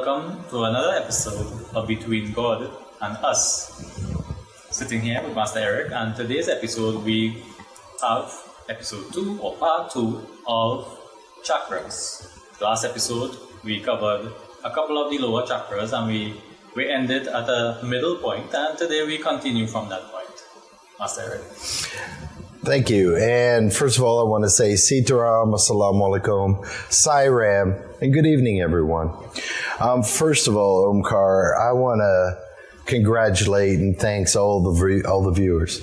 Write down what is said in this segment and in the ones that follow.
Welcome to another episode of Between God and Us. Sitting here with Master Eric, and today's episode we have episode 2 or part 2 of Chakras. Last episode we covered a couple of the lower chakras and we ended at a middle point, and today we continue from that point. Master Eric. Thank you. And first of all, I want to say Sitaram, Assalamu Alaikum, Sairam, and good evening, everyone. First of all, Omkar, I want to congratulate and thanks all the viewers,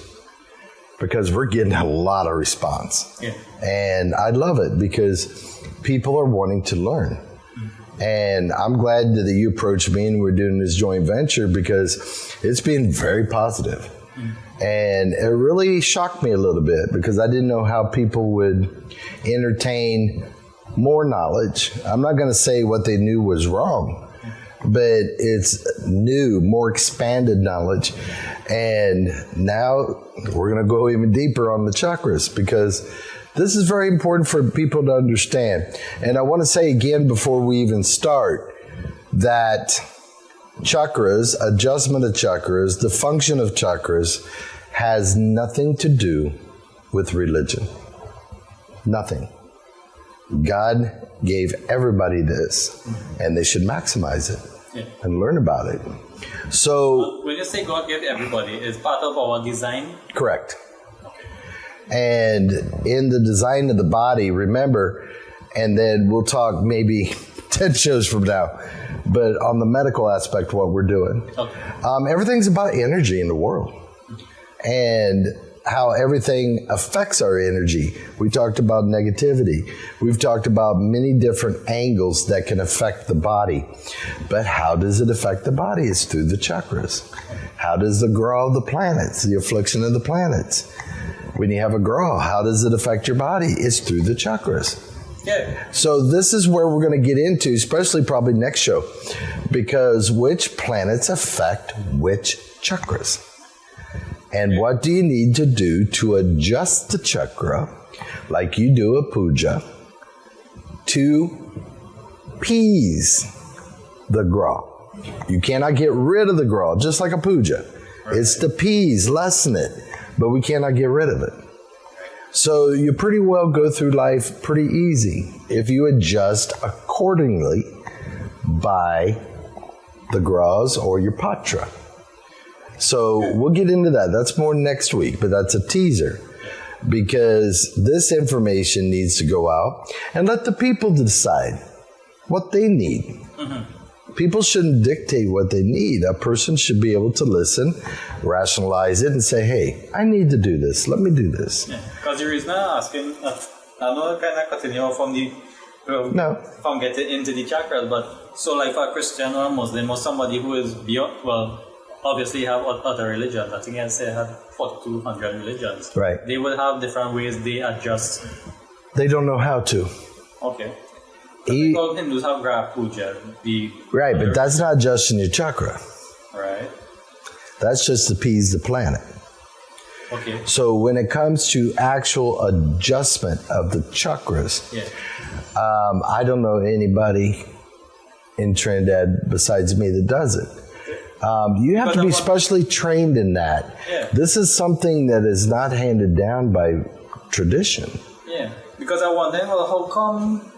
because we're getting a lot of response. Yeah. And I love it because people are wanting to learn. And I'm glad that you approached me and we're doing this joint venture because it's been very positive. And it really shocked me a little bit because I didn't know how people would entertain more knowledge. I'm not going to say what they knew was wrong, but it's new, more expanded knowledge. And now we're going to go even deeper on the chakras because this is very important for people to understand. And I want to say again before we even start that chakras, adjustment of chakras, the function of chakras has nothing to do with religion. Nothing. God gave everybody this, and they should maximize it and learn about it. So, when you say God gave everybody, is part of our design? Correct. And in the design of the body, remember, and then we'll talk maybe 10 shows from now, but on the medical aspect, what we're doing. Okay. Everything's about energy in the world and how everything affects our energy. We talked about negativity. We've talked about many different angles that can affect the body. But how does it affect the body? It's through the chakras. How does the grow of the planets, the affliction of the planets? When you have a grow, how does it affect your body? It's through the chakras. Yeah. So this is where we're going to get into, especially probably next show, because which planets affect which chakras. And what do you need to do to adjust the chakra, like you do a puja, to appease the gra? You cannot get rid of the gra, just like a puja. Right. It's to appease, lessen it, but we cannot get rid of it. So you pretty well go through life pretty easy if you adjust accordingly by the gras or your patra. So we'll get into that. That's more next week, but that's a teaser because this information needs to go out and let the people decide what they need. Mm-hmm. People shouldn't dictate what they need. A person should be able to listen, rationalize it, and say, hey, I need to do this. Let me do this. Yeah, because the reason I'm asking, I know I kind of continue from getting into the chakras, but so like for a Christian or a Muslim or somebody who is beyond, well, obviously have other religions. I think I say have 4,200 religions. Right. They will have different ways they adjust. They don't know how to. Okay. Because Hindus have Gra Puja. Right, but that's not adjusting your chakra. Right. That's just to appease the planet. Okay. So when it comes to actual adjustment of the chakras, I don't know anybody in Trinidad besides me that does it. You have to be specially trained in that. Yeah. This is something that is not handed down by tradition. Yeah, because I wonder, well, how come...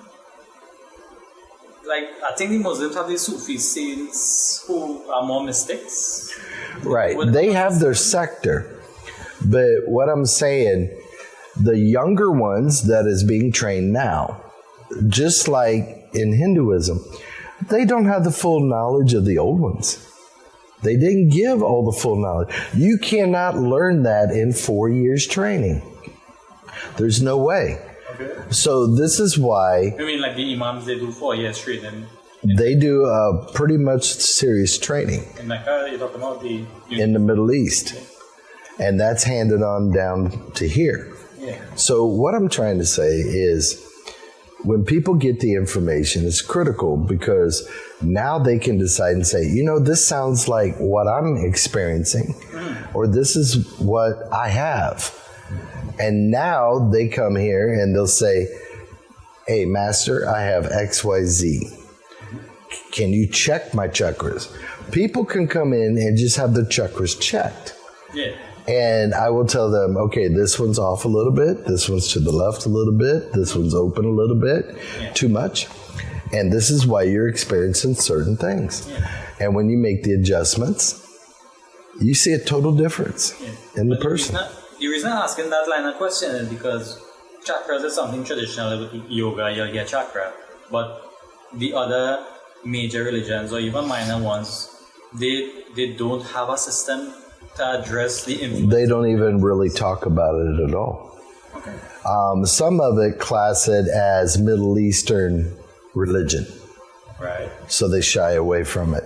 Like, I think the Muslims have these Sufi saints who are more mystics. Right. They have their sector. But what I'm saying, the younger ones that is being trained now, just like in Hinduism, they don't have the full knowledge of the old ones. They didn't give all the full knowledge. You cannot learn that in 4 years training. There's no way. So this is why... I mean, like the imams, they do 4 years training. They do pretty much serious training. In Mecca, you're talking about the... In the Middle East. Yeah. And that's handed on down to here. Yeah. So what I'm trying to say is when people get the information, it's critical because now they can decide and say, you know, this sounds like what I'm experiencing, or this is what I have. And now they come here and they'll say, hey, Master, I have XYZ. can you check my chakras? People can come in and just have their chakras checked. Yeah. And I will tell them, okay, this one's off a little bit. This one's to the left a little bit. This one's open a little bit. Yeah. Too much. And this is why you're experiencing certain things. Yeah. And when you make the adjustments, you see a total difference in the person. The reason I'm asking that line of question is because chakras is something traditional with yoga, you'll get chakra. But the other major religions or even minor ones, they don't have a system to address the influence. They don't even really talk about it at all. Okay. Some of it class it as Middle Eastern religion. Right. So they shy away from it.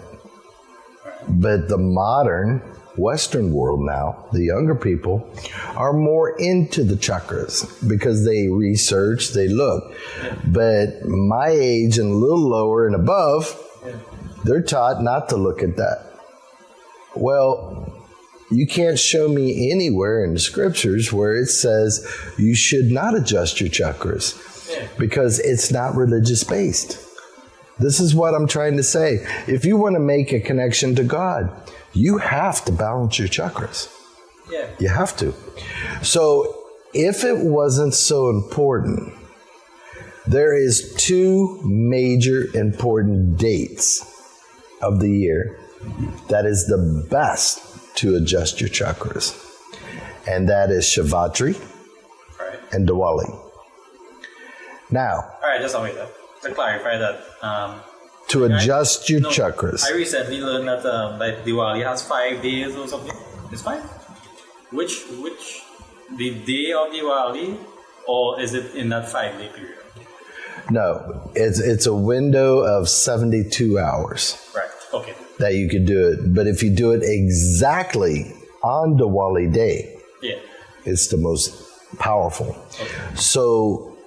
Right. But the modern Western world now, the younger people, are more into the chakras because they research, they look. Yeah. But my age and a little lower and above, they're taught not to look at that. Well, you can't show me anywhere in the scriptures where it says you should not adjust your chakras because it's not religious based. This is what I'm trying to say. If you want to make a connection to God, you have to balance your chakras. Yeah. You have to. So if it wasn't so important, there is 2 major important dates of the year that is the best to adjust your chakras. And that is Shivatri and Diwali. Now, all right, just wait to clarify that. To adjust your chakras. I recently learned that like Diwali has 5 days or something. It's 5? Which the day of Diwali, or is it in that 5-day period? No, it's a window of 72 hours. Right. Okay. That you could do it. But if you do it exactly on Diwali day, it's the most powerful. Okay. So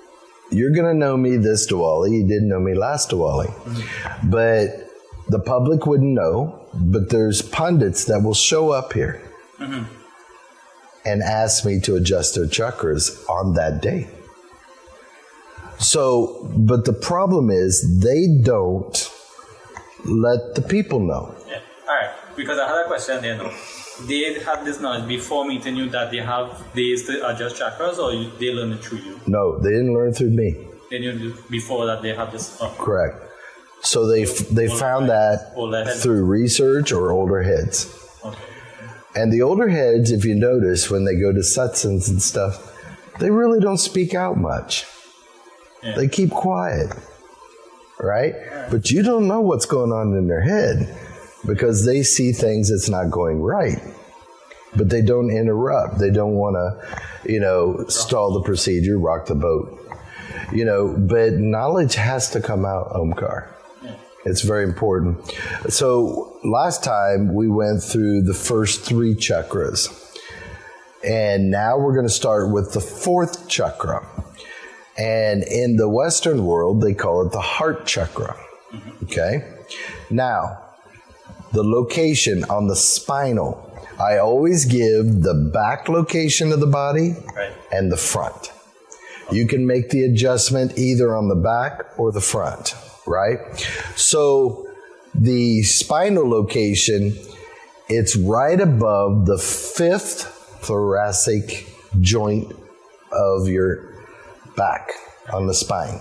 you're going to know me this Diwali. You didn't know me last Diwali. Mm-hmm. But the public wouldn't know. But there's pundits that will show up here and ask me to adjust their chakras on that day. So, but the problem is they don't let the people know. Yeah. All right. Because I had a question there now. They had this knowledge before meeting you that they have days to adjust chakras, or they learned it through you? No, they didn't learn through me. They knew before that they have this. Oh. Correct. So they found that through research or older heads. Okay. And the older heads, if you notice, when they go to satsangs and stuff, they really don't speak out much. Yeah. They keep quiet, right? Yeah. But you don't know what's going on in their head because they see things that's not going right. But they don't interrupt. They don't want to, stall the procedure, rock the boat. But knowledge has to come out, Omkar. Yeah. It's very important. So last time we went through the first 3 chakras. And now we're going to start with the 4th chakra. And in the Western world, they call it the heart chakra. Mm-hmm. Okay? Now, the location on the spinal, I always give the back location of the body and the front. You can make the adjustment either on the back or the front, right? So the spinal location, it's right above the 5th thoracic joint of your back on the spine.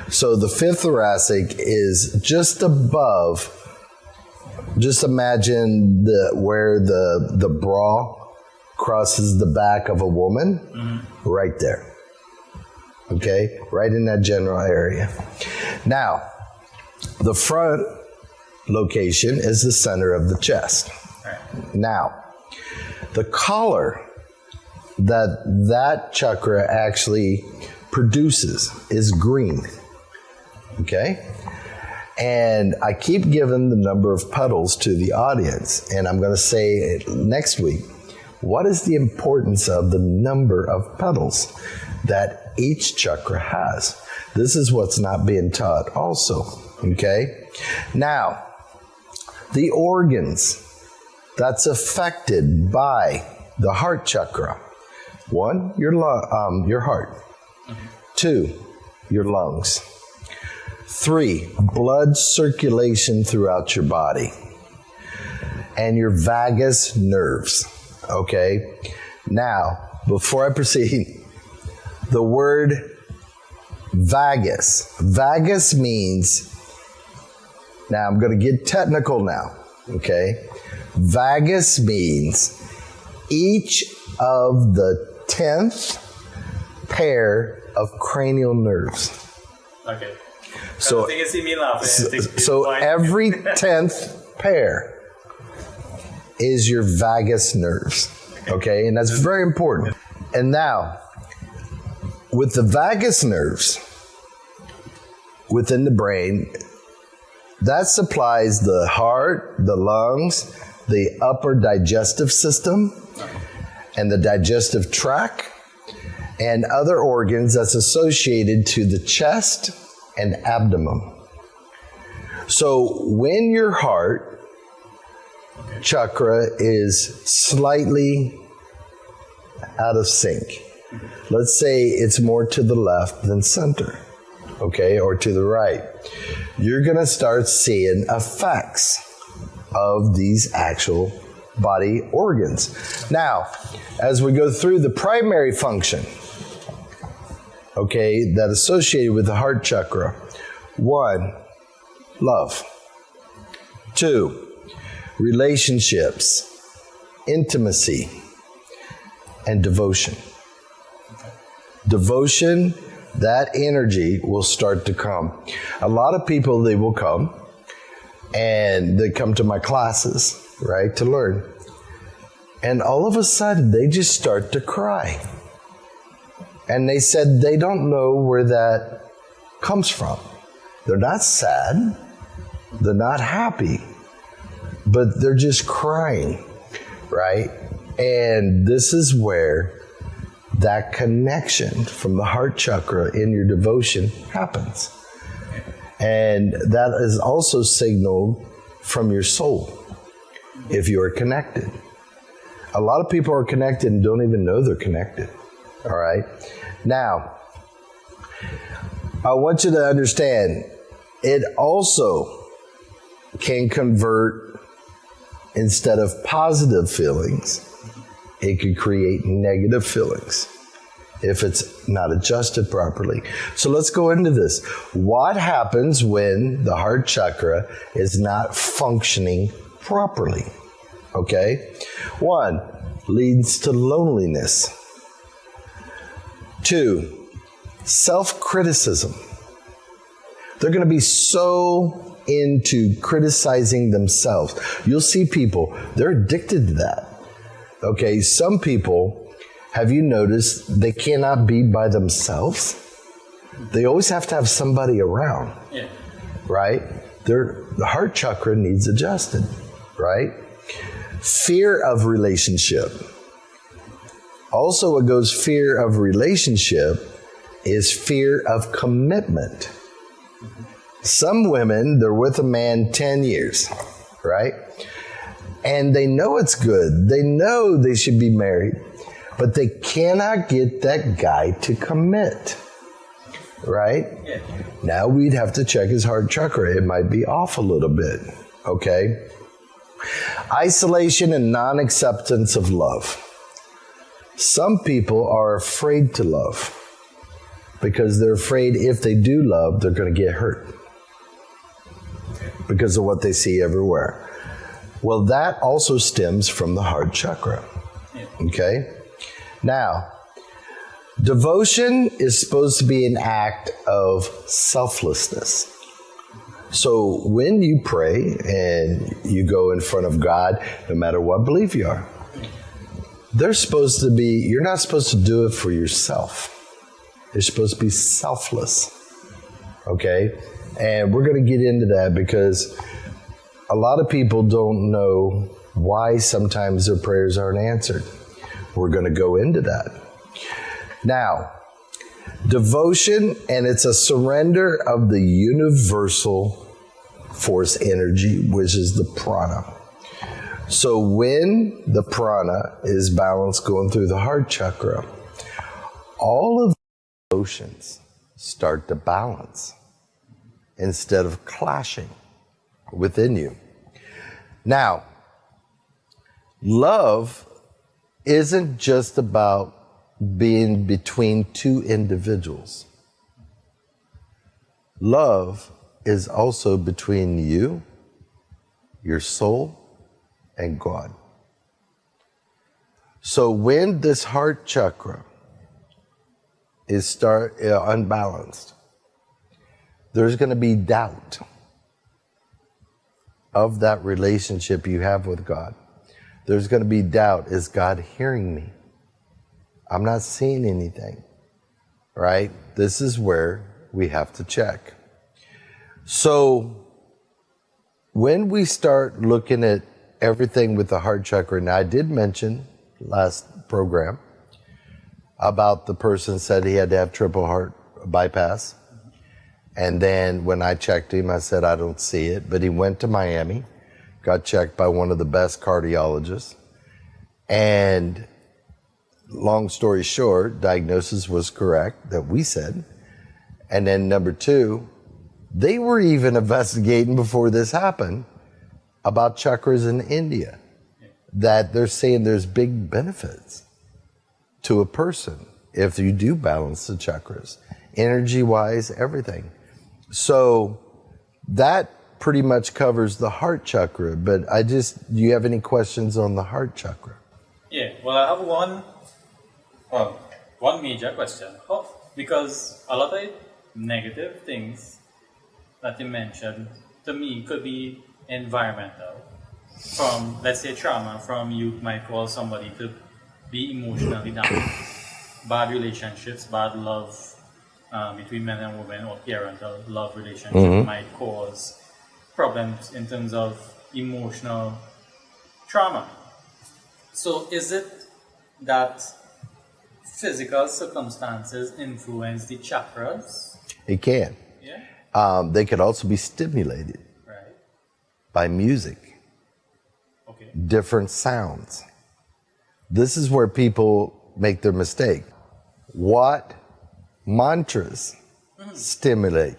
So the 5th thoracic is just above, just imagine where the bra crosses the back of a woman, right there. Okay, right in that general area. Now, the front location is the center of the chest. Now, the color that chakra actually produces is green. Okay? And I keep giving the number of petals to the audience, and I'm going to say next week, what is the importance of the number of petals that each chakra has? This is what's not being taught also, okay? Now, the organs that's affected by the heart chakra. 1, your heart. 2, your lungs. 3, blood circulation throughout your body. And your vagus nerves. Okay? Now, before I proceed, the word vagus. Vagus means, now I'm going to get technical now. Okay? Vagus means each of the 10th pair of cranial nerves. Okay. So every 10th pair is your vagus nerves. Okay, and that's very important. And now, with the vagus nerves within the brain, that supplies the heart, the lungs, the upper digestive system, and the digestive tract, and other organs that's associated to the chest and abdomen. So when your heart chakra is slightly out of sync, let's say it's more to the left than center, okay, or to the right, you're going to start seeing effects of these actual body organs. Now, as we go through the primary function, okay, that associated with the heart chakra, 1, love. 2, relationships, intimacy, and devotion. Devotion, that energy will start to come. A lot of people, they will come and they come to my classes, right, to learn. And all of a sudden, they just start to cry. And they said they don't know where that comes from. They're not sad. They're not happy. But they're just crying, right? And this is where that connection from the heart chakra in your devotion happens. And that is also signaled from your soul if you are connected. A lot of people are connected and don't even know they're connected, all right? Now, I want you to understand, it also can convert. Instead of positive feelings, it could create negative feelings if it's not adjusted properly. So let's go into this. What happens when the heart chakra is not functioning properly? Okay? 1, leads to loneliness. 2, self-criticism. They're going to be so into criticizing themselves. You'll see people, they're addicted to that. Okay, some people, have you noticed, they cannot be by themselves? They always have to have somebody around. Yeah. Right? The heart chakra needs adjusted, right? Fear of relationship. Also, what goes fear of relationship is fear of commitment. Some women, they're with a man 10 years, right? And they know it's good. They know they should be married, but they cannot get that guy to commit, right? Yeah. Now we'd have to check his heart chakra. It might be off a little bit, okay? Isolation and non-acceptance of love. Some people are afraid to love because they're afraid if they do love, they're going to get hurt because of what they see everywhere. Well, that also stems from the heart chakra. Okay? Now, devotion is supposed to be an act of selflessness. So when you pray and you go in front of God, no matter what belief you are, you're not supposed to do it for yourself. You're supposed to be selfless. Okay? And we're going to get into that because a lot of people don't know why sometimes their prayers aren't answered. We're going to go into that. Now, devotion, and it's a surrender of the universal force energy, which is the prana. So when the prana is balanced going through the heart chakra, all of the emotions start to balance. instead of clashing within you. Now, love isn't just about being between two individuals. Love is also between you, your soul, and God. So when this heart chakra is unbalanced, there's going to be doubt of that relationship you have with God. There's going to be doubt. Is God hearing me? I'm not seeing anything, right? This is where we have to check. So when we start looking at everything with the heart chakra, and I did mention last program about the person said he had to have triple heart bypass. And then when I checked him, I said, I don't see it. But he went to Miami, got checked by one of the best cardiologists. And long story short, diagnosis was correct that we said. And then number two, they were even investigating before this happened about chakras in India, that they're saying there's big benefits to a person if you do balance the chakras, energy-wise, everything. So that pretty much covers the heart chakra, but do you have any questions on the heart chakra? Yeah, well, I have one major question. Because a lot of negative things that you mentioned, to me, could be environmental. From, let's say, trauma, from you might cause somebody to be emotionally damaged. Bad relationships, bad love between men and women, or parental love relationship might cause problems in terms of emotional trauma. So is it that physical circumstances influence the chakras? It can. Yeah. They could also be stimulated by music, different sounds. This is where people make their mistake. What mantras stimulate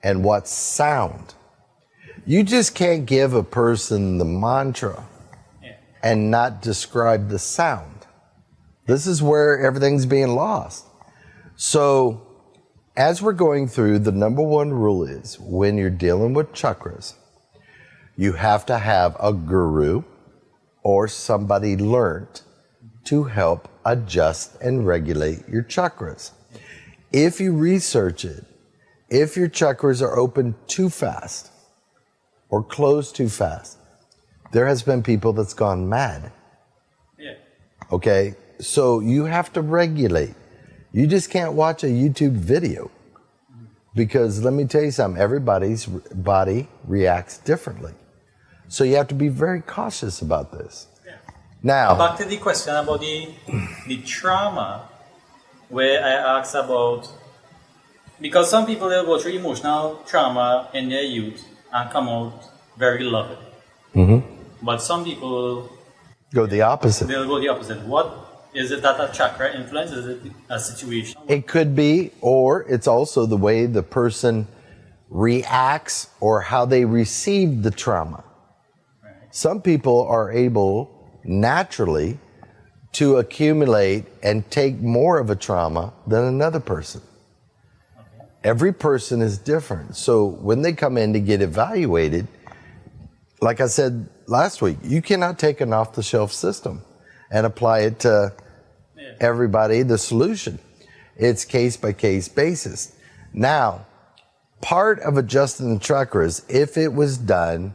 and what sound? You just can't give a person the mantra and not describe the sound. This is where everything's being lost. So as we're going through, the number one rule is when you're dealing with chakras, you have to have a guru or somebody learned to help adjust and regulate your chakras. If you research it, if your chakras are open too fast or closed too fast, there has been people that's gone mad. Yeah. Okay? So you have to regulate. You just can't watch a YouTube video. Because let me tell you something, everybody's body reacts differently. So you have to be very cautious about this. Yeah. Now, back to the question about the trauma, where I asked about, because some people, they'll go through emotional trauma in their youth and come out very loving. But some people go the opposite. They'll go the opposite. What is it that a chakra influence? Is it a situation? It could be, or it's also the way the person reacts or how they receive the trauma. Right. Some people are able naturally to accumulate and take more of a trauma than another person. Okay. Every person is different. So when they come in to get evaluated, like I said last week, you cannot take an off-the-shelf system and apply it to everybody, the solution. It's case-by-case basis. Now, part of adjusting the chakras, if it was done,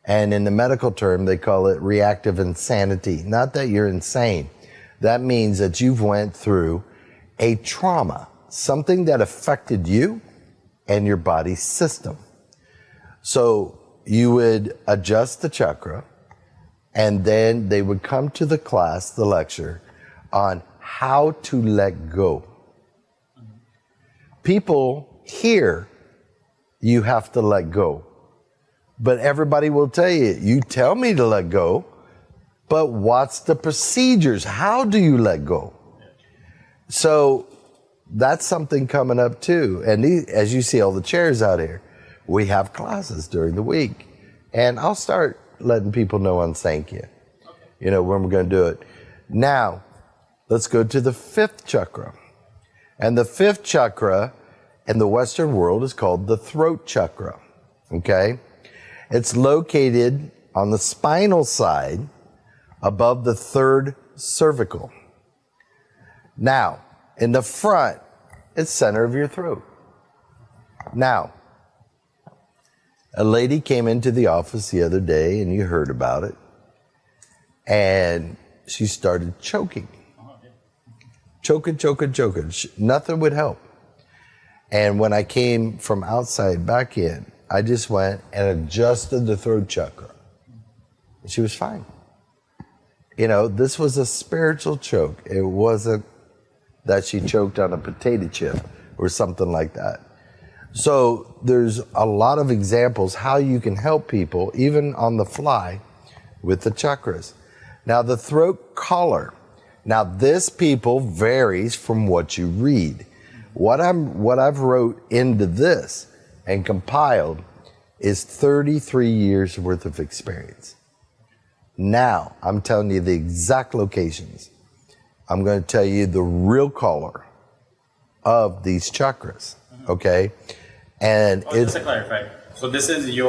and in the medical term, they call it reactive insanity. Not that you're insane. That means that you've went through a trauma, something that affected you and your body's system. So you would adjust the chakra, and then they would come to the class, the lecture, on how to let go. People hear you have to let go, but everybody will tell you, you tell me to let go, but what's the procedures? How do you let go? So that's something coming up too. And as you see all the chairs out here, we have classes during the week. And I'll start letting people know on Sankhya, when we're going to do it. Now, let's go to the 5th chakra. And the 5th chakra in the Western world is called the throat chakra. Okay? It's located on the spinal side above the 3rd cervical. Now, in the front, it's center of your throat. Now, a lady came into the office the other day, and you heard about it, and she started choking. Choking. Nothing would help. And when I came from outside back in, I just went and adjusted the throat chakra. She was fine. This was a spiritual choke. It wasn't that she choked on a potato chip or something like that. So there's a lot of examples how you can help people, even on the fly, with the chakras. Now, the throat collar. Now, this, people, varies from what you read. What I've wrote into this and compiled is 33 years worth of experience. Now, I'm telling you the exact locations. I'm going to tell you the real color of these chakras, okay? And just to clarify, so this is you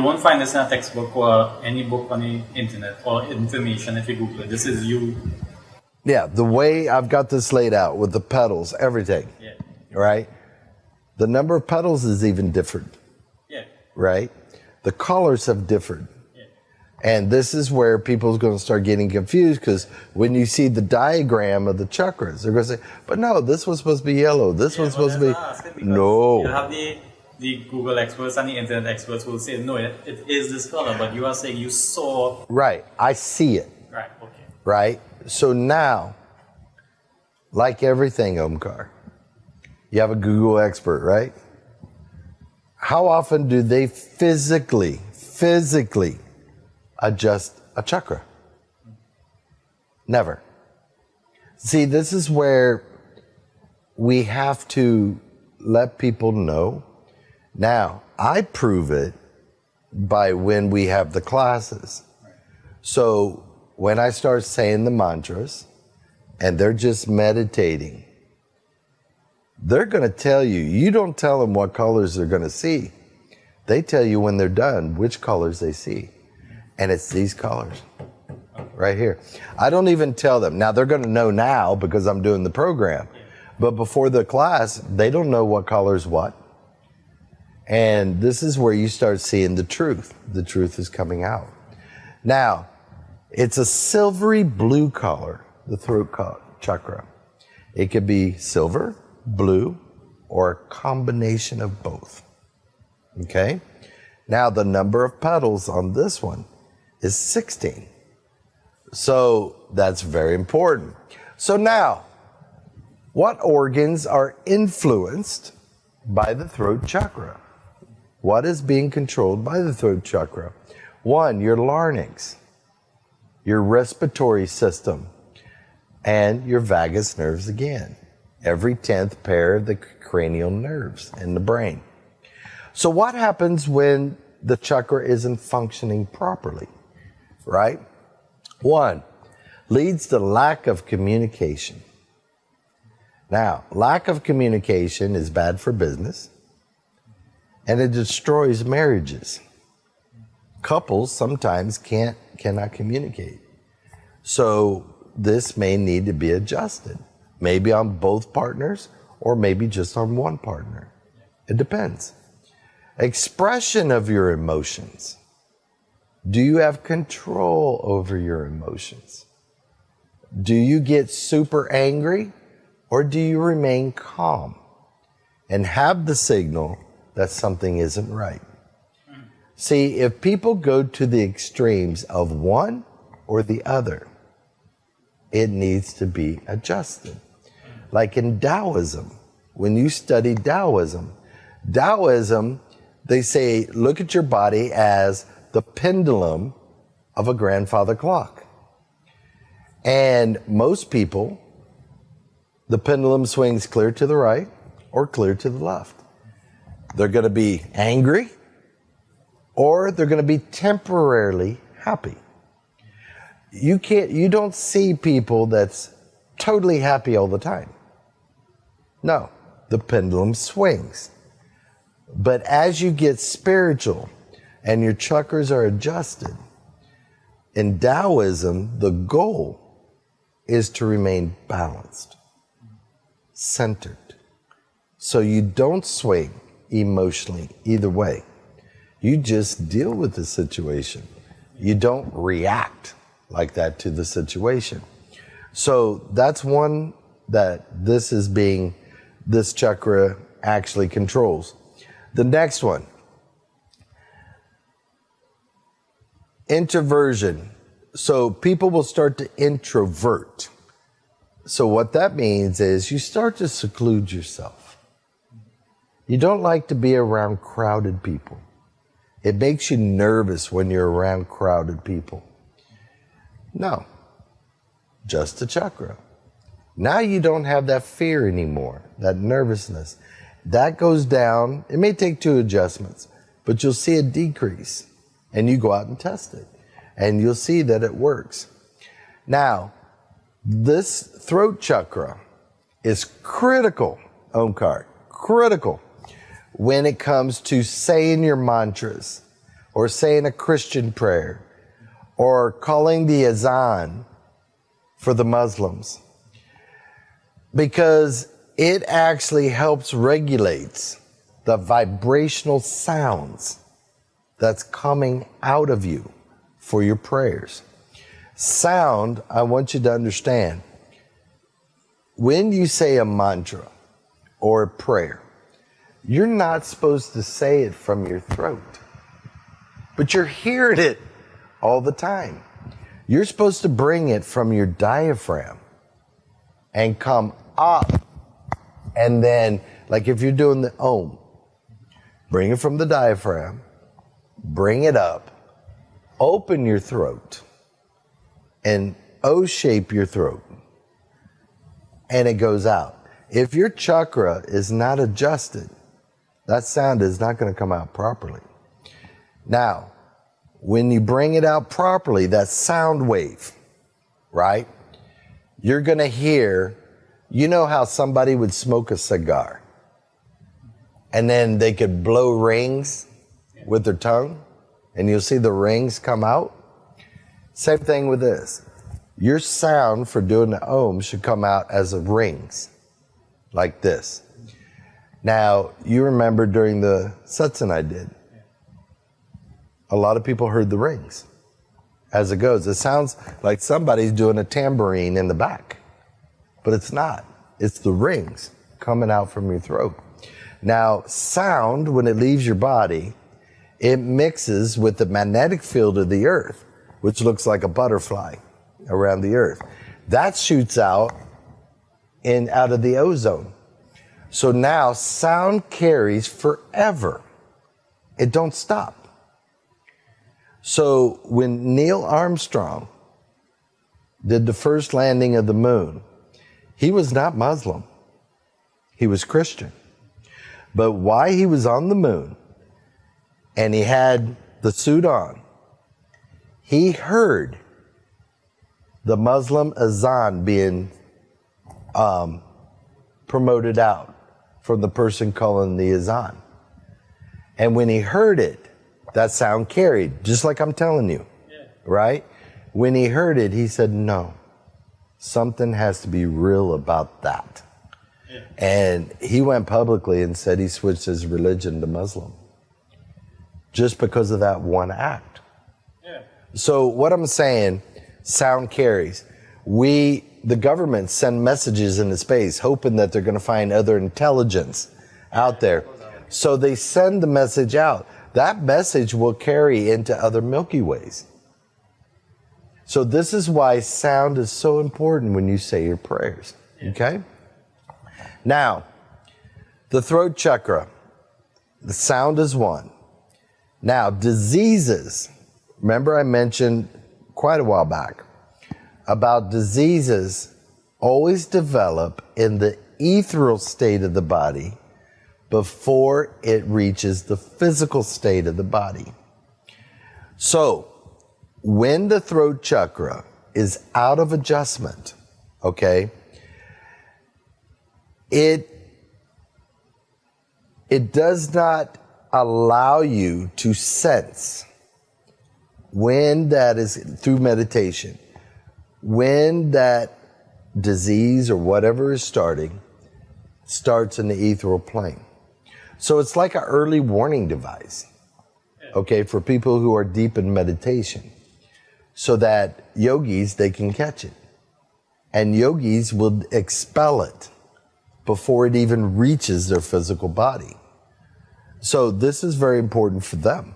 won't find this in a textbook or any book on the internet or information if you Google it. This is you. Yeah, the way I've got this laid out with the petals, everything, right? The number of petals is even different, right? The colors have differed. And this is where people's going to start getting confused, because when you see the diagram of the chakras, they're going to say, but no, this was supposed to be yellow. This was supposed to be... No. You have the Google experts and the internet experts will say, no, it is this color, but you are saying you saw... Right. I see it. Right, okay. Right? So now, like everything, Omkar, you have a Google expert, right? How often do they physically adjust a chakra? Never. See, this is where we have to let people know. Now, I prove it by when we have the classes. So when I start saying the mantras and they're just meditating, they're going to tell you. You don't tell them what colors they're going to see. They tell you when they're done which colors they see. And it's these colors right here. I don't even tell them. Now, they're going to know now because I'm doing the program. But before the class, they don't know what color's what. And this is where you start seeing the truth. The truth is coming out. Now, it's a silvery blue color, the throat chakra. It could be silver, blue, or a combination of both. Okay? Now, the number of petals on this one is 16. So that's very important. So now, what organs are influenced by the throat chakra? What is being controlled by the throat chakra? 1, your larynx, your respiratory system, and your vagus nerves again. Every 10th pair of the cranial nerves in the brain. So what happens when the chakra isn't functioning properly? Right? 1, leads to lack of communication. Now, lack of communication is bad for business, and it destroys marriages. Couples sometimes cannot communicate. So this may need to be adjusted, maybe on both partners or maybe just on one partner. It depends. Expression of your emotions. Do you have control over your emotions? Do you get super angry, or do you remain calm and have the signal that something isn't right? See, if people go to the extremes of one or the other, it needs to be adjusted. Like in Taoism, when you study Taoism, they say, look at your body as the pendulum of a grandfather clock. And most people the pendulum swings clear to the right or clear to the left. They're going to be angry or they're going to be temporarily happy. You don't see people that's totally happy all the time. No, the pendulum swings. But as you get spiritual and your chakras are adjusted, in Taoism, the goal is to remain balanced, centered. So you don't swing emotionally either way. You just deal with the situation. You don't react like that to the situation. So that's one that this chakra actually controls. The next one, introversion. So people will start to introvert. So what that means is you start to seclude yourself. You don't like to be around crowded people. It makes you nervous when you're around crowded people. No, just a chakra. Now you don't have that fear anymore, that nervousness. That goes down. It may take 2 adjustments, but you'll see a decrease. And you go out and test it. And you'll see that it works. Now, this throat chakra is critical, Omkar, critical when it comes to saying your mantras or saying a Christian prayer or calling the azan for the Muslims, because it actually helps regulate the vibrational sounds that's coming out of you for your prayers. Sound, I want you to understand, when you say a mantra or a prayer, you're not supposed to say it from your throat, but you're hearing it all the time. You're supposed to bring it from your diaphragm and come up. And then, like if you're doing the Om, bring it from the diaphragm, bring it up, open your throat, and O-shape your throat. And it goes out. If your chakra is not adjusted, that sound is not going to come out properly. Now, when you bring it out properly, that sound wave, right? You're going to hear, you know how somebody would smoke a cigar and then they could blow rings with their tongue and you'll see the rings come out? Same thing with this. Your sound for doing the Om should come out as a rings, like this. Now, you remember during the satsang I did, a lot of people heard the rings as it goes. It sounds like somebody's doing a tambourine in the back, but it's not. It's the rings coming out from your throat. Now, sound, when it leaves your body, it mixes with the magnetic field of the earth, which looks like a butterfly around the earth. That shoots out of the ozone. So now sound carries forever. It don't stop. So when Neil Armstrong did the first landing of the moon, he was not Muslim. He was Christian. But why he was on the moon and he had the suit on, he heard the Muslim azan being promoted out from the person calling the azan. And when he heard it, that sound carried, just like I'm telling you, right? When he heard it, he said, no, something has to be real about that. Yeah. And he went publicly and said he switched his religion to Muslim just because of that one act. Yeah. So what I'm saying, sound carries. The government send messages into space hoping that they're going to find other intelligence out there. So they send the message out. That message will carry into other Milky Ways. So this is why sound is so important when you say your prayers. Okay? Now, the throat chakra, the sound is one. Now, diseases. Remember I mentioned quite a while back about diseases always develop in the ethereal state of the body before it reaches the physical state of the body. So, when the throat chakra is out of adjustment, okay, it does not allow you to sense when that is through meditation, when that disease or whatever is starts in the ethereal plane. So it's like an early warning device, okay, for people who are deep in meditation, so that yogis, they can catch it. And yogis will expel it before it even reaches their physical body. So this is very important for them.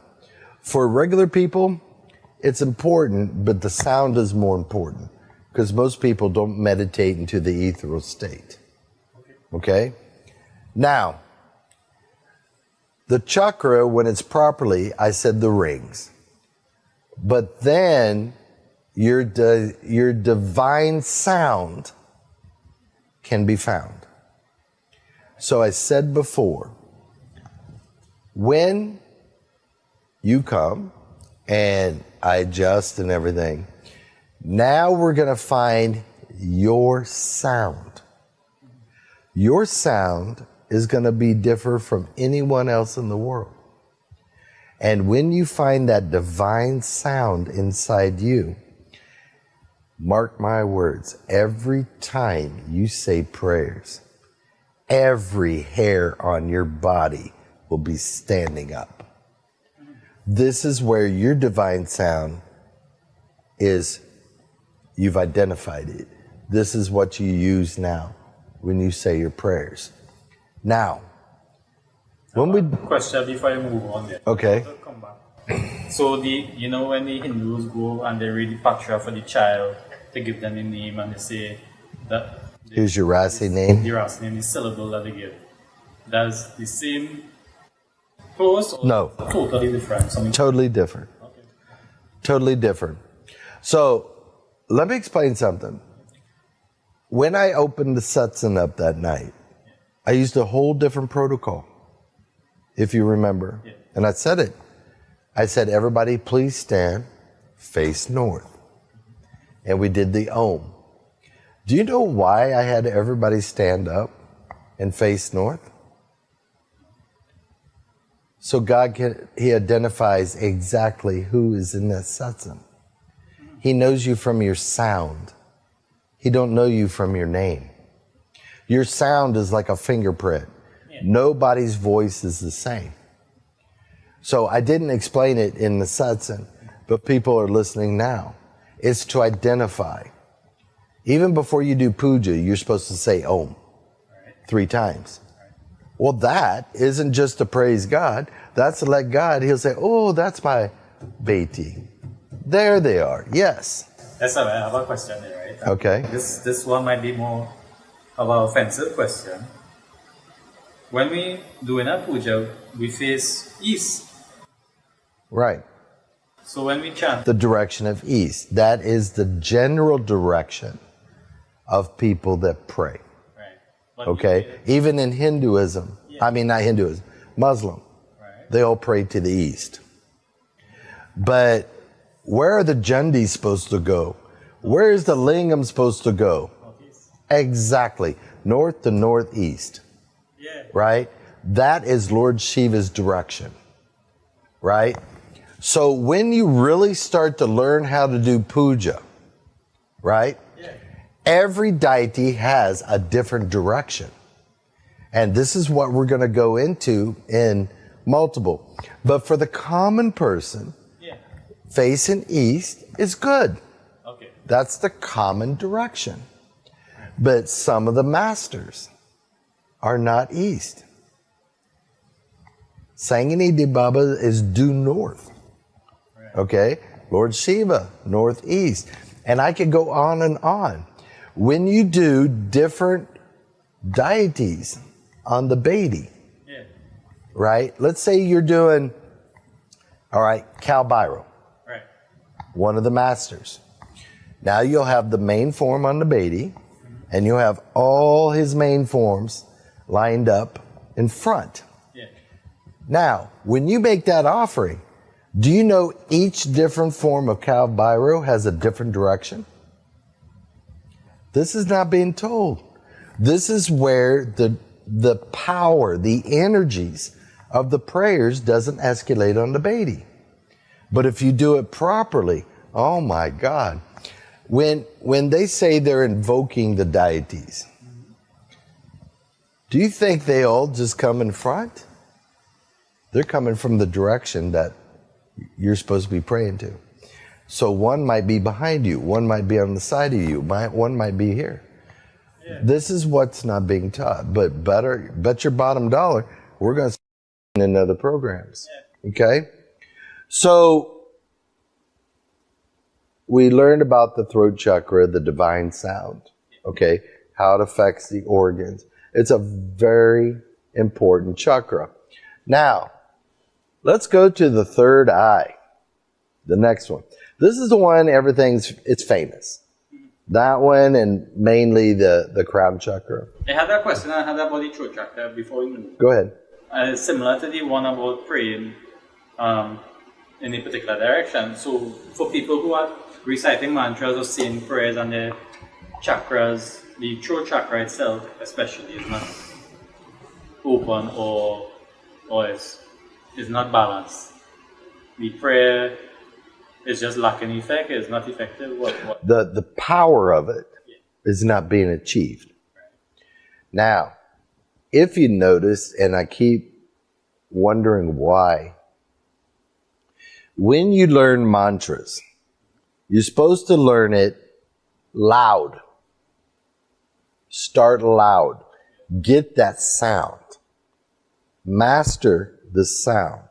For regular people, it's important, but the sound is more important, because most people don't meditate into the ethereal state. Okay? Now, the chakra, when it's properly, I said the rings. But then your divine sound can be found. So I said before, when you come and I adjust and everything, now we're going to find your sound. Your sound is going to be different from anyone else in the world. And when you find that divine sound inside you, mark my words, every time you say prayers, every hair on your body will be standing up. This is where your divine sound is, you've identified it. This is what you use now when you say your prayers. Now, when we... Question before I move on there. Okay. Come back. So, when the Hindus go and they read the patra for the child, they give them a name and they say that... Here's your Rasi name. The Rasi name, the syllable that they give. That's the same close or no. Totally different? Totally different. Okay. Totally different. So, let me explain something. When I opened the satsang up that night, I used a whole different protocol, if you remember. Yeah. And I said it. I said, everybody please stand, face north. And we did the Om. Do you know why I had everybody stand up and face north? So God He identifies exactly who is in that satsang. He knows you from your sound. He don't know you from your name. Your sound is like a fingerprint. Yeah. Nobody's voice is the same. So I didn't explain it in the satsang, but people are listening now. It's to identify. Even before you do puja, you're supposed to say Om 3 times. Well, that isn't just to praise God. That's to let God, He'll say, oh, that's my beti. There they are. Yes. That's all right. I have a question there, right? Okay. This one might be more of an offensive question. When we do in a puja, we face east. Right. So when we chant... The direction of east. That is the general direction of people that pray. Right. Okay? Even in Hinduism, yeah. I mean not Hinduism, Muslim, right. They all pray to the east. But where are the Jandis supposed to go? Where is the Lingam supposed to go? Northeast. Exactly. North to northeast. Yeah. Right? That is Lord Shiva's direction. Right? So when you really start to learn how to do puja, right? Yeah. Every deity has a different direction. And this is what we're going to go into in multiple. But for the common person, yeah. Facing east is good. Okay. That's the common direction. But some of the masters are not east. Sangini Di Baba is due north. Okay, Lord Shiva, northeast. And I could go on and on. When you do different deities on the Bedi, yeah. Right? Let's say you're doing, all right, Kalbhairav, right. One of the masters. Now you'll have the main form on the Bedi, And you have all his main forms lined up in front. Yeah. Now, when you make that offering, do you know each different form of cow biro has a different direction? This is not being told. This is where the power, the energies of the prayers doesn't escalate on the deity. But if you do it properly, oh my God. When they say they're invoking the deities, do you think they all just come in front? They're coming from the direction that you're supposed to be praying to. So one might be behind you, one might be on the side of you, one might be here. Yeah. This is what's not being taught. But bet your bottom dollar, we're going to see in other programs. Yeah. Okay? So we learned about the throat chakra, the divine sound, okay, how it affects the organs. It's a very important chakra. Now, let's go to the third eye, the next one. This is the one it's famous. That one and mainly the crown chakra. I had a question I had about the throat chakra before we move. Go ahead. Similar to the one about praying in a particular direction. So for people who are reciting mantras or saying prayers and the chakras, the throat chakra itself especially is not open or is not balanced. The prayer is just lacking effect, it's not effective. What? The power of it is not being achieved. Right. Now, if you notice, and I keep wondering why, when you learn mantras, you're supposed to learn it loud. Start loud. Get that sound. Master the sound.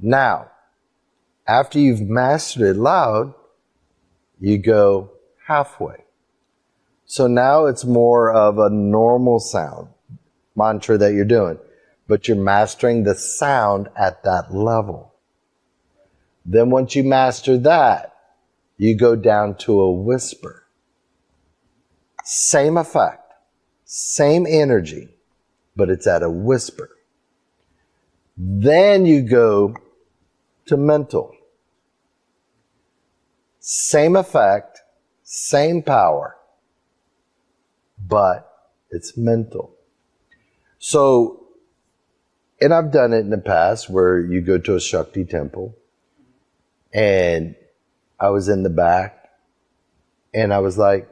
Now, after you've mastered it loud, you go halfway. So now it's more of a normal sound mantra that you're doing, but you're mastering the sound at that level. Then once you master that, you go down to a whisper. Same effect, same energy, but it's at a whisper. Then you go to mental. Same effect, same power, but it's mental. So, and I've done it in the past where you go to a Shakti temple and I was in the back and I was like,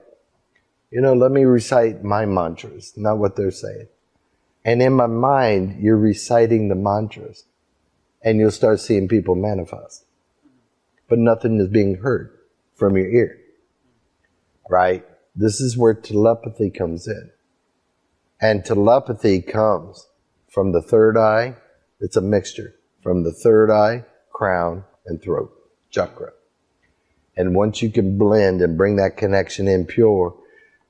let me recite my mantras, not what they're saying. And in my mind, you're reciting the mantras and you'll start seeing people manifest. But nothing is being heard from your ear, right? This is where telepathy comes in. And telepathy comes from the third eye. It's a mixture from the third eye, crown, and throat chakra. And once you can blend and bring that connection in pure,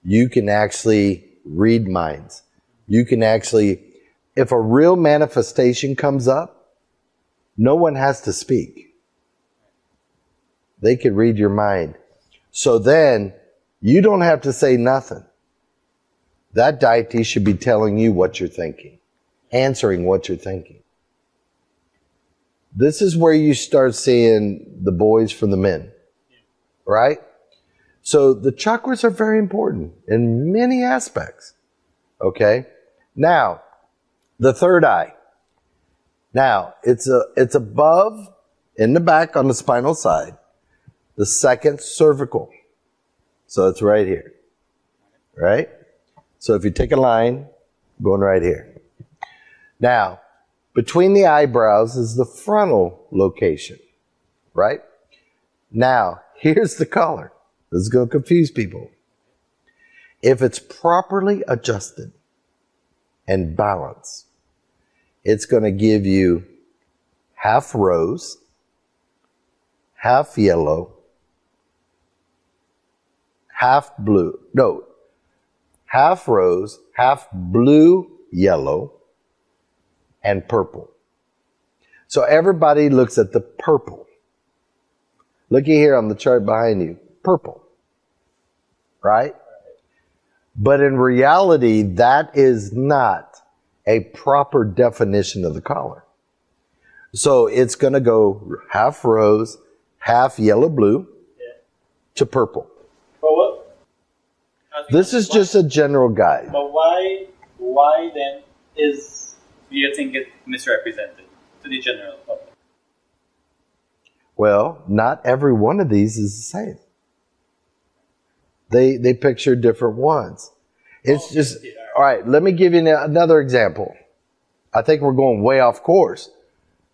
you can actually read minds. You can actually, if a real manifestation comes up, no one has to speak. They can read your mind. So then, you don't have to say nothing. That deity should be telling you what you're thinking, answering what you're thinking. This is where you start seeing the boys from the men, right? So the chakras are very important in many aspects, okay? Now, the third eye. Now, it's above, in the back on the spinal side, the second cervical. So it's right here, right? So if you take a line, going right here. Now, between the eyebrows is the frontal location, right? Now, here's the color. This is going to confuse people. If it's properly adjusted and balanced, it's going to give you half rose, half yellow, half blue. No, half rose, half blue, yellow, and purple. So everybody looks at the purple. Looky here on the chart behind you. Purple. Right? But in reality, that is not a proper definition of the color. So it's going to go half rose, half yellow-blue to purple. But what? This is just a general guide. But why then do you think it misrepresented to the general public? Well, not every one of these is the same. They picture different ones. It's just, all right, let me give you another example. I think we're going way off course,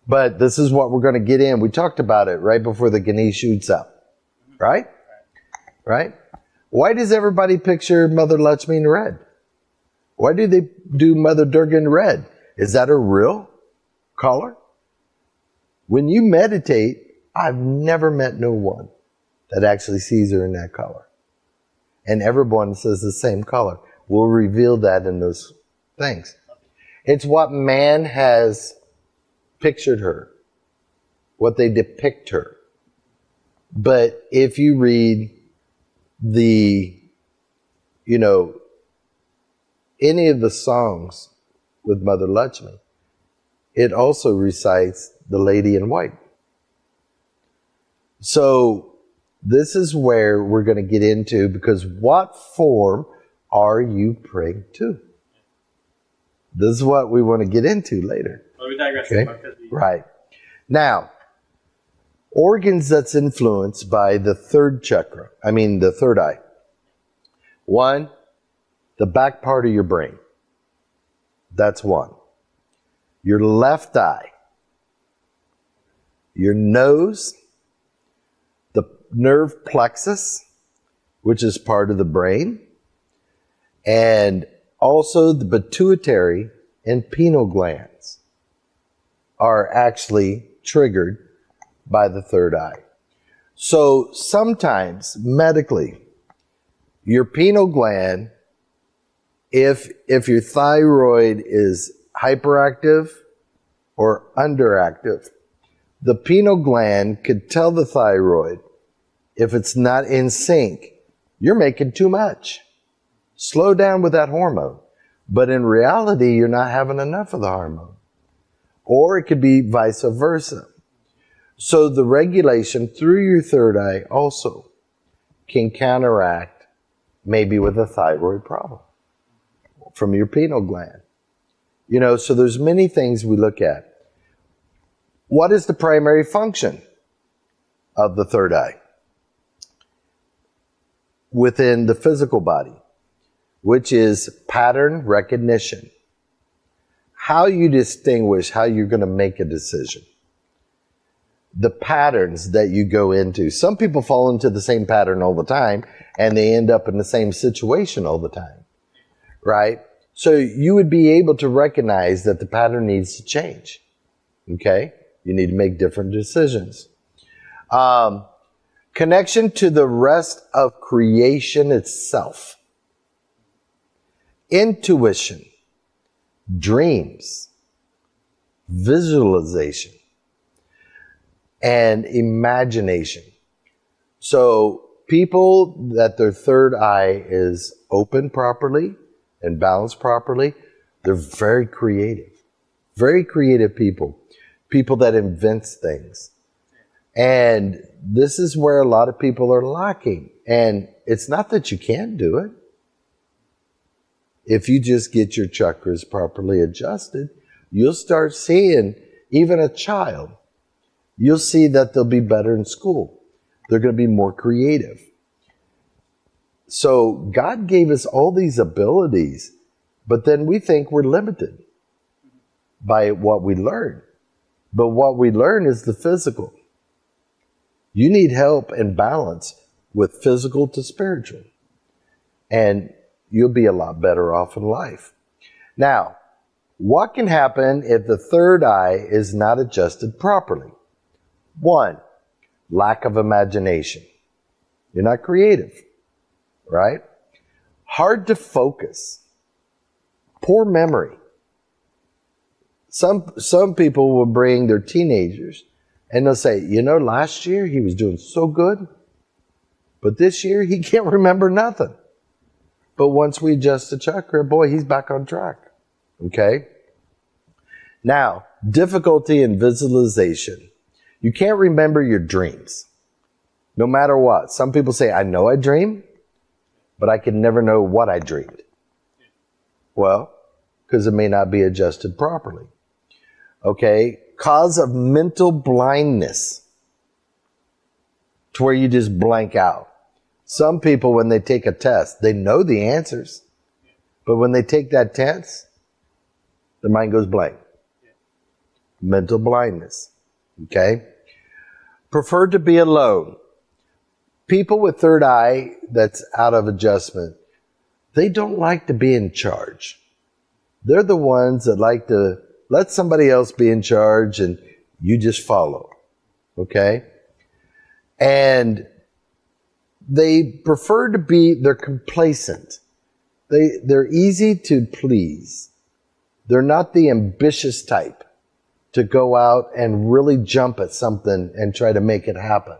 but this is what we're going to get in. We talked about it right before the Ganesh shoots up, right? Right? Why does everybody picture Mother Lakshmi in red? Why do they do Mother Durga in red? Is that a real color? When you meditate, I've never met no one that actually sees her in that color. And everyone says the same color. We'll reveal that in those things. It's what man has pictured her, what they depict her. But if you read any of the songs with Mother Lakshmi, it also recites the Lady in White. So this is where we're going to get into, because what form are you praying to? This is what we want to get into later. Well, we digress. Okay? Right. Now, organs that's influenced by the third eye. One, the back part of your brain. That's one. Your left eye. Your nose. The nerve plexus, which is part of the brain. And also the pituitary and pineal glands are actually triggered by the third eye. So sometimes medically, your pineal gland, if your thyroid is hyperactive or underactive, the pineal gland could tell the thyroid, if it's not in sync, you're making too much. Slow down with that hormone. But in reality, you're not having enough of the hormone. Or it could be vice versa. So the regulation through your third eye also can counteract maybe with a thyroid problem from your pineal gland. So there's many things we look at. What is the primary function of the third eye within the physical body? Which is pattern recognition. How you distinguish how you're going to make a decision. The patterns that you go into. Some people fall into the same pattern all the time, and they end up in the same situation all the time. Right? So you would be able to recognize that the pattern needs to change. Okay? You need to make different decisions. Connection to the rest of creation itself. Intuition, dreams, visualization, and imagination. So people that their third eye is open properly and balanced properly, they're very creative people. People that invent things. And this is where a lot of people are lacking. And it's not that you can't do it. If you just get your chakras properly adjusted, you'll start seeing, even a child, you'll see that they'll be better in school. They're going to be more creative. So God gave us all these abilities, but then we think we're limited by what we learn. But what we learn is the physical. You need help and balance with physical to spiritual. And you'll be a lot better off in life. Now, what can happen if the third eye is not adjusted properly? One, lack of imagination. You're not creative, right? Hard to focus. Poor memory. Some people will bring their teenagers and they'll say, last year he was doing so good, but this year he can't remember nothing. But once we adjust the chakra, boy, he's back on track. Okay? Now, difficulty in visualization. You can't remember your dreams, no matter what. Some people say, I know I dream, but I can never know what I dreamed. Well, because it may not be adjusted properly. Okay? Cause of mental blindness, to where you just blank out. Some people, when they take a test, they know the answers, but when they take that test, their mind goes blank. Mental blindness. Okay? Prefer to be alone. People with third eye that's out of adjustment, they don't like to be in charge. They're the ones that like to let somebody else be in charge and you just follow. Okay? And they prefer to be, they're complacent. They're easy to please. They're not the ambitious type to go out and really jump at something and try to make it happen.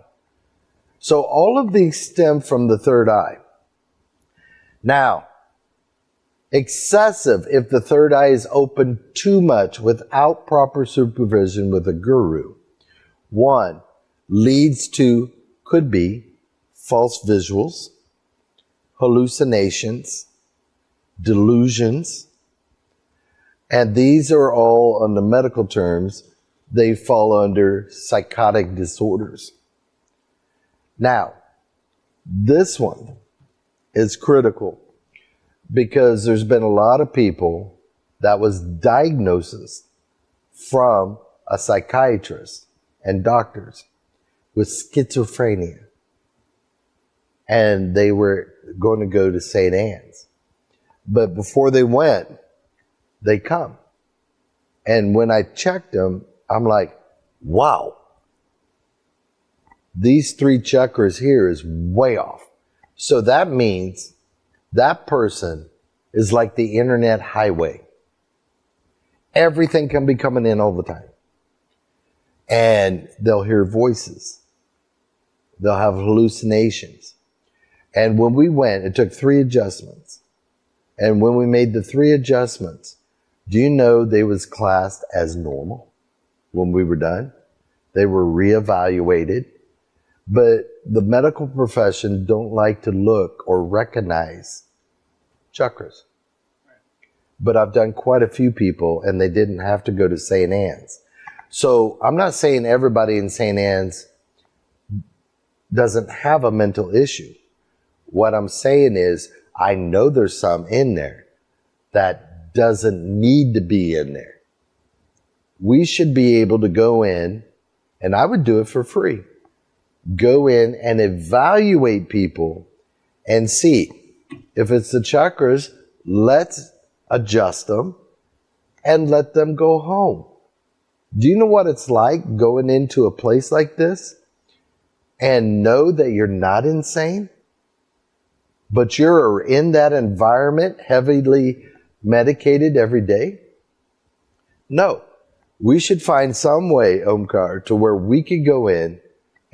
So all of these stem from the third eye. Now, excessive, if the third eye is open too much without proper supervision with a guru, one, leads to, could be, false visuals, hallucinations, delusions, and these are all, on the medical terms, they fall under psychotic disorders. Now, this one is critical because there's been a lot of people that was diagnosed from a psychiatrist and doctors with schizophrenia. And they were going to go to St. Anne's. But before they went, they come. And when I checked them, I'm like, wow. These 3 chakras here is way off. So that means that person is like the internet highway. Everything can be coming in all the time. And they'll hear voices. They'll have hallucinations. And when we went, it took 3 adjustments. And when we made the 3 adjustments, do you know they was classed as normal when we were done? They were reevaluated. But the medical profession don't like to look or recognize chakras. But I've done quite a few people and they didn't have to go to St. Anne's. So I'm not saying everybody in St. Anne's doesn't have a mental issue. What I'm saying is, I know there's some in there that doesn't need to be in there. We should be able to go in, and I would do it for free. Go in and evaluate people and see if it's the chakras, let's adjust them and let them go home. Do you know what it's like going into a place like this and know that you're not insane? But you're in that environment heavily medicated every day? No. We should find some way, Omkar, to where we could go in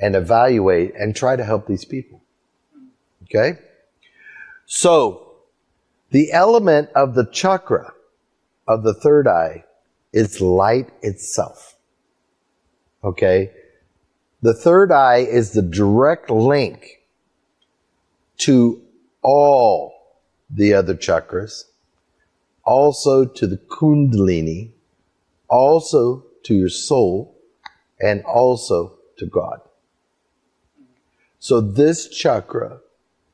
and evaluate and try to help these people. Okay? So, the element of the chakra of the third eye is light itself. Okay? The third eye is the direct link to all the other chakras, also to the kundalini, also to your soul, and also to God. So this chakra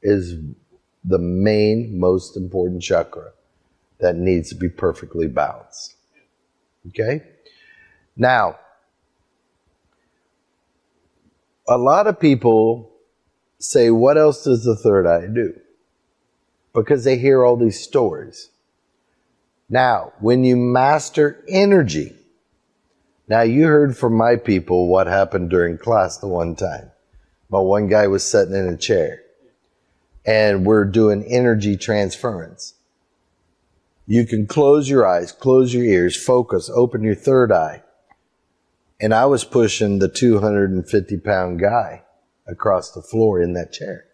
is the main, most important chakra that needs to be perfectly balanced. Okay? Now, a lot of people say, what else does the third eye do? Because they hear all these stories. Now, when you master energy, now you heard from my people what happened during class the one time. My one guy was sitting in a chair and we're doing energy transference. You can close your eyes, close your ears, focus, open your third eye. And I was pushing the 250-pound guy across the floor in that chair.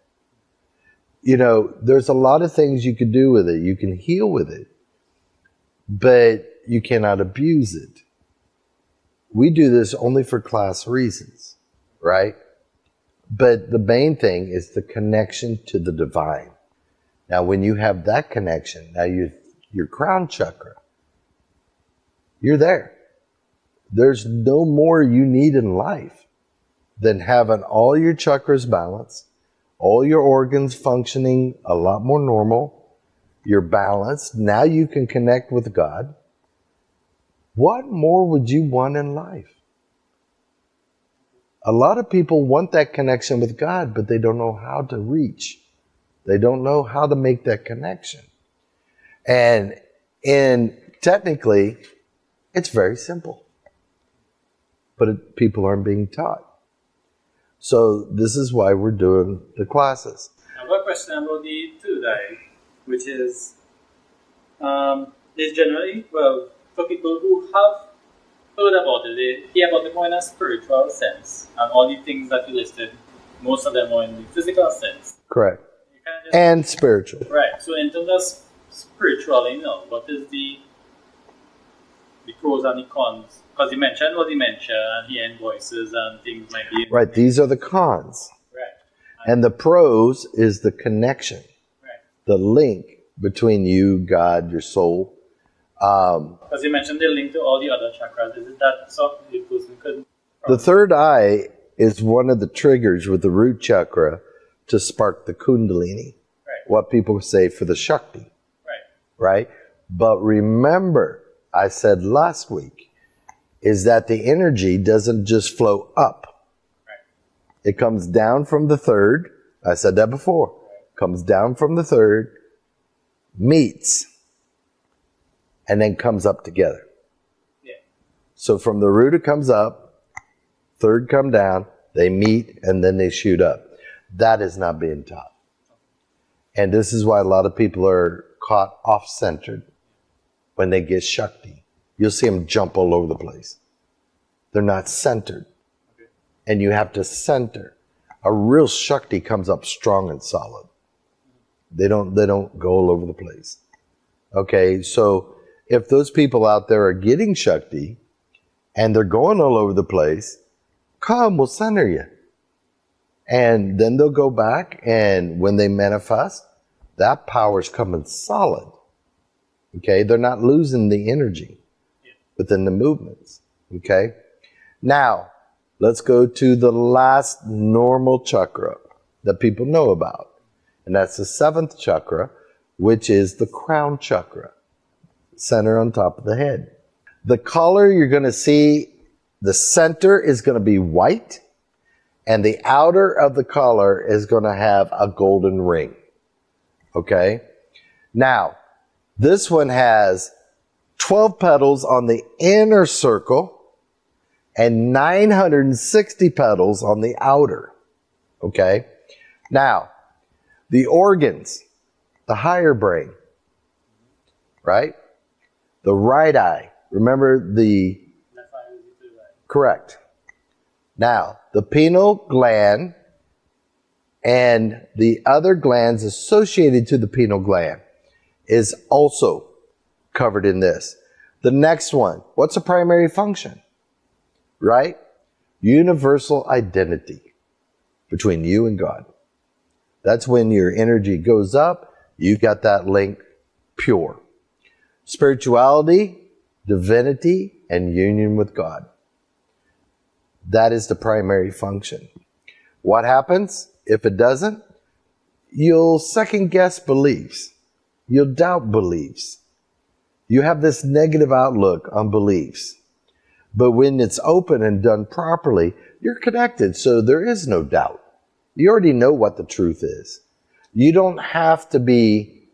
there's a lot of things you could do with it. You can heal with it, but you cannot abuse it. We do this only for class reasons, right? But the main thing is the connection to the divine. Now, when you have that connection, now your crown chakra, you're there. There's no more you need in life than having all your chakras balanced, all your organs functioning a lot more normal, you're balanced. Now you can connect with God. What more would you want in life? A lot of people want that connection with God, but they don't know how to reach. They don't know how to make that connection. And technically, it's very simple. But people aren't being taught. So this is why we're doing the classes. I've got a question about the third eye, which is generally, well, for people who have heard about it, they hear about it more in a spiritual sense. And all the things that you listed, most of them are in the physical sense. Correct. And spiritual. Right. So in terms of spiritually, what is the pros and the cons? Because you mentioned about dementia and hearing voices and things might be... Right, these are the cons. Right. And the pros is the connection. Right. The link between you, God, your soul. Because you mentioned the link to all the other chakras. Is it that something the person could... The third eye is one of the triggers with the root chakra to spark the kundalini. Right. What people say for the Shakti. Right. Right? But remember, I said last week, is that the energy doesn't just flow up. Right. It comes down from the third. I said that before. Comes down from the third, meets, and then comes up together. Yeah. So from the root it comes up, third come down, they meet, and then they shoot up. That is not being taught. And this is why a lot of people are caught off-centered when they get Shakti. You'll see them jump all over the place. They're not centered. Okay. And you have to center. A real Shakti comes up strong and solid. They don't go all over the place. Okay, so if those people out there are getting Shakti and they're going all over the place, come, we'll center you. And then they'll go back, and when they manifest, that power's coming solid. Okay, they're not losing the energy within the movements. Okay, now let's go to the last normal chakra that people know about, and that's the seventh chakra, which is the crown chakra, center on top of the head. The color you're going to see, the center is going to be white, and the outer of the collar is going to have a golden ring. Okay? Now, this one has 12 petals on the inner circle and 960 petals on the outer. Okay? Now, the organs, the higher brain, right? The right eye. Remember the... Correct. Now, the pineal gland and the other glands associated to the pineal gland is also covered in this. The next one, what's the primary function? Right? Universal identity between you and God. That's when your energy goes up, you got that link pure. Spirituality, divinity, and union with God. That is the primary function. What happens if it doesn't? You'll second guess beliefs. You'll doubt beliefs. You have this negative outlook on beliefs. But when it's open and done properly, you're connected, so there is no doubt. You already know what the truth is. You don't have to be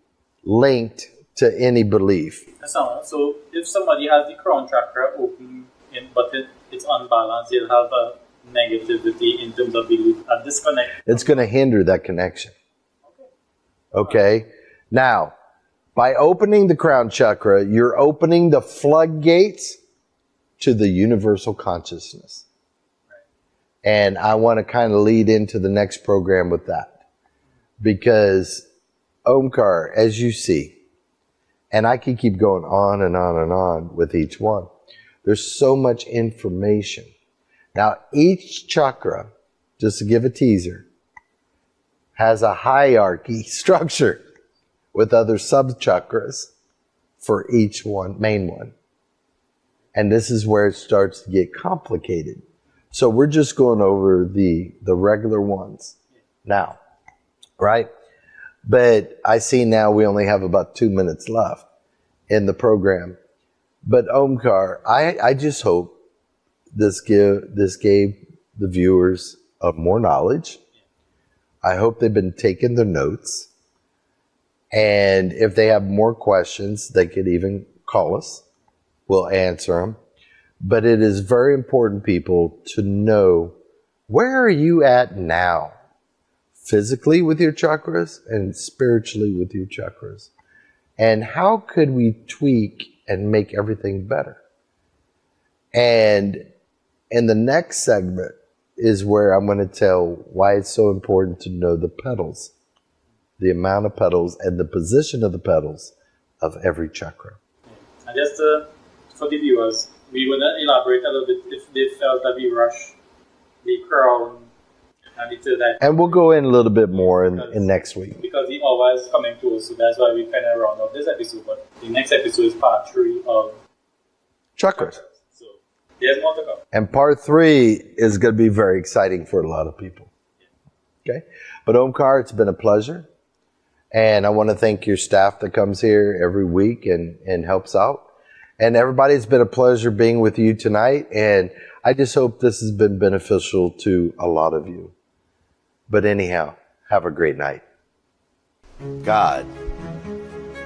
linked to any belief. So if somebody has the crown chakra open, but it's unbalanced, they'll have a negativity in terms of belief, a disconnect. It's going to hinder that connection. Okay? Now, by opening the crown chakra, you're opening the floodgates to the universal consciousness. And I want to kind of lead into the next program with that. because Omkar, as you see, and I can keep going on and on and on with each one. There's so much information. Now, each chakra, just to give a teaser, has a hierarchy structure with other sub-chakras for each one, main one. And this is where it starts to get complicated. So we're just going over the regular ones now, right? But I see now we only have about 2 minutes left in the program. But Omkar, I just hope this gave the viewers more knowledge. I hope they've been taking their notes. And if they have more questions, they could even call us. We'll answer them. But it is very important, people, to know, where are you at now? Physically with your chakras and spiritually with your chakras. And how could we tweak and make everything better? And in the next segment is where I'm going to tell why it's so important to know the petals, the amount of petals and the position of the petals of every chakra. And just for the viewers, we want to elaborate a little bit if they felt that we rushed the crown and the third eye. And we'll go in a little bit more in next week. Because the hour is coming close, so that's why we kind of round off this episode. But the next episode is part 3 of Chakras. So there's more to come. And part 3 is going to be very exciting for a lot of people. Okay? But Omkar, it's been a pleasure. And I want to thank your staff that comes here every week and helps out. And everybody, it's been a pleasure being with you tonight. And I just hope this has been beneficial to a lot of you. But anyhow, have a great night. God.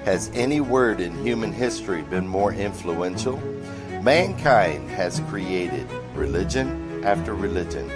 Has any word in human history been more influential? Mankind has created religion after religion.